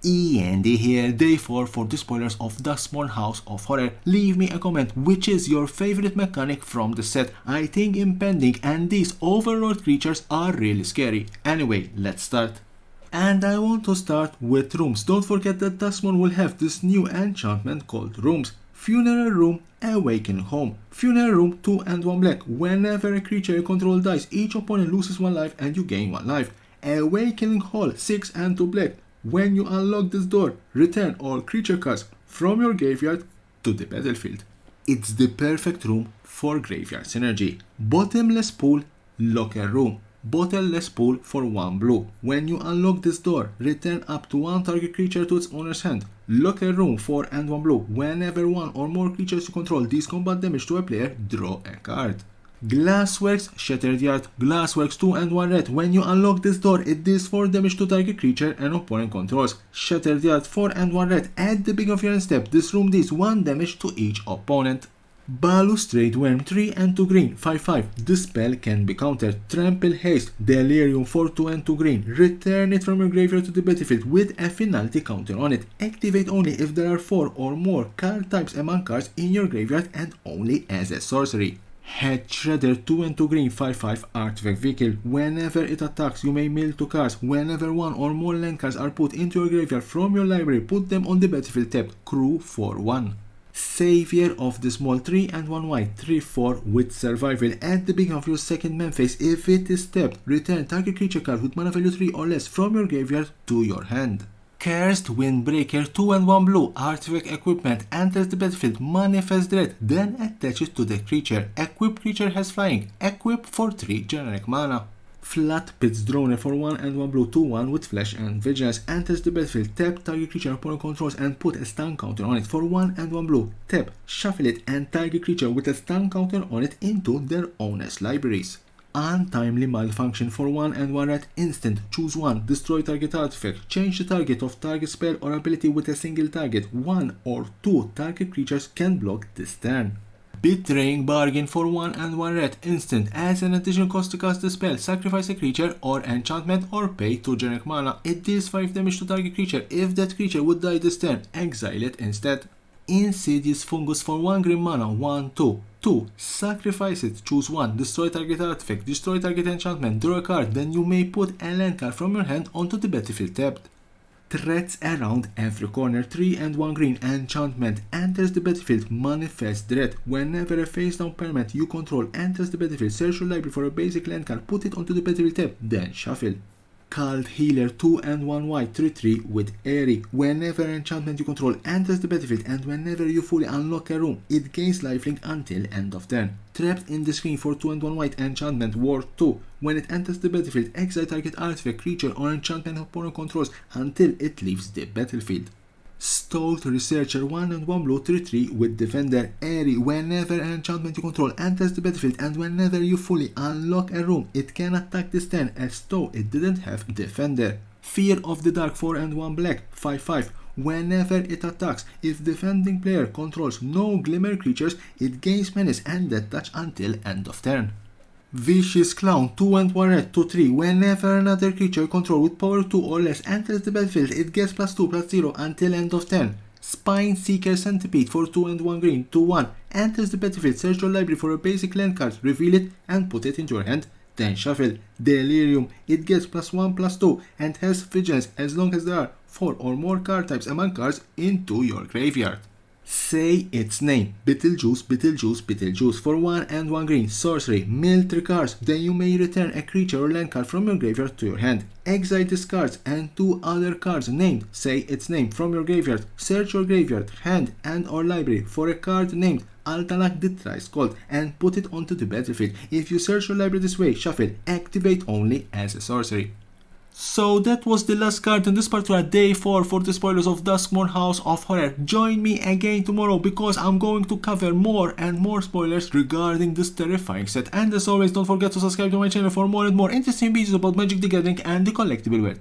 E.N.D here, day 4 for the spoilers of Duskmourn House of Horror. Leave me a comment, which is your favorite mechanic from the set? I think impending and these overlord creatures are really scary. Anyway, let's start. And I want to start with rooms. Don't forget that Duskmourn will have this new enchantment called rooms. Funeral Room, Awakening Home. Funeral Room, 2 and 1 black. Whenever a creature you control dies, each opponent loses 1 life and you gain 1 life. Awakening Hall, 6 and 2 black. When you unlock this door, return all creature cards from your graveyard to the battlefield. It's the perfect room for graveyard synergy. Bottomless pool, locker room. Bottomless pool for 1 blue. When you unlock this door, return up to 1 target creature to its owner's hand. Locker room, 4 and 1 blue. Whenever 1 or more creatures you control deals combat damage to a player, draw a card. Glassworks, Shattered Yard. Glassworks, 2 and 1 red. When you unlock this door, it deals 4 damage to target creature and opponent controls. Shattered Yard, 4 and 1 red. At the beginning of your end step, this room deals 1 damage to each opponent. Balustrade Worm, 3 and 2 green, 5/5. This spell can be countered. Trample Haste, Delirium, 4 2 and 2 green. Return it from your graveyard to the battlefield with a finality counter on it. Activate only if there are 4 or more card types among cards in your graveyard and only as a sorcery. Head Shredder, 2 and 2 green, 5/5 artifact vehicle. Whenever it attacks, you may mill 2 cards. Whenever 1 or more land cards are put into your graveyard from your library, put them on the battlefield tapped. Crew for 1. Savior of the Small, 3 and 1 white, 3/4 with survival. At the beginning of your second main phase, if it is tapped, return target creature card with mana value 3 or less from your graveyard to your hand. Cursed Windbreaker, 2 and 1 blue, artifact equipment, enters the battlefield, manifest dread, then attaches to the creature. Equipped creature has flying, equip for 3 generic mana. Flat Pits Droner for 1 and 1 blue, 2/1 with flash and vigilance, enters the battlefield, tap target creature opponent controls and put a stun counter on it for 1 and 1 blue, tap, shuffle it and target creature with a stun counter on it into their owner's libraries. Untimely Malfunction for 1 and 1 red, instant, choose 1, destroy target artifact, change the target of target spell or ability with a single target. 1 or 2 target creatures can block this turn. Betraying Bargain for 1 and 1 red, instant, as an additional cost to cast the spell, sacrifice a creature or enchantment or pay 2 generic mana. It deals 5 damage to target creature. If that creature would die this turn, exile it instead. Insidious Fungus for 1 green mana, 1/2. 2. Sacrifice it, choose 1, destroy target artifact, destroy target enchantment, draw a card, then you may put a land card from your hand onto the battlefield tapped. Threats around every corner, 3 and 1 green, enchantment, enters the battlefield, manifest dread. Whenever a face down permanent you control enters the battlefield, search your library for a basic land card, put it onto the battlefield tab, then shuffle. Cult Healer, 2 and 1 white, 3/3 with Airy. Whenever an enchantment you control enters the battlefield and whenever you fully unlock a room, it gains lifelink until end of turn. Trapped in the screen for 2 and 1 white, enchantment, Ward 2. When it enters the battlefield, exile target artifact, creature or enchantment opponent controls until it leaves the battlefield. Stout Researcher, 1 and 1 blue, 3/3 with Defender, Airy. Whenever an enchantment you control enters the battlefield and whenever you fully unlock a room, it can attack this turn as though it didn't have Defender. Fear of the Dark, 4 and 1 black, 5/5. Whenever it attacks, if defending player controls no Glimmer creatures, it gains menace and death touch until end of turn. Vicious Clown, 2 and 1 red, 2/3. Whenever another creature you control with power 2 or less enters the battlefield, it gets +2/+0 until end of turn. Spine Seeker Centipede for 2 and 1 green, 2/1. Enters the battlefield, search your library for a basic land card, reveal it and put it into your hand, then shuffle. Delirium, it gets +1/+2 and has vigilance as long as there are 4 or more card types among cards into your graveyard. Say its name, Beetlejuice, Beetlejuice, Beetlejuice for 1 and 1 green, sorcery, mill 3 cards, then you may return a creature or land card from your graveyard to your hand. Exile these cards and 2 other cards named Say its name from your graveyard. Search your graveyard, hand and or library for a card named Altanak the Thrice Called and put it onto the battlefield. If you search your library this way, shuffle, activate only as a sorcery. So that was the last card in this particular day 4 for the spoilers of Duskmourn House of Horror. Join me again tomorrow because I'm going to cover more and more spoilers regarding this terrifying set. And as always, don't forget to subscribe to my channel for more and more interesting videos about Magic the Gathering and the collectible world.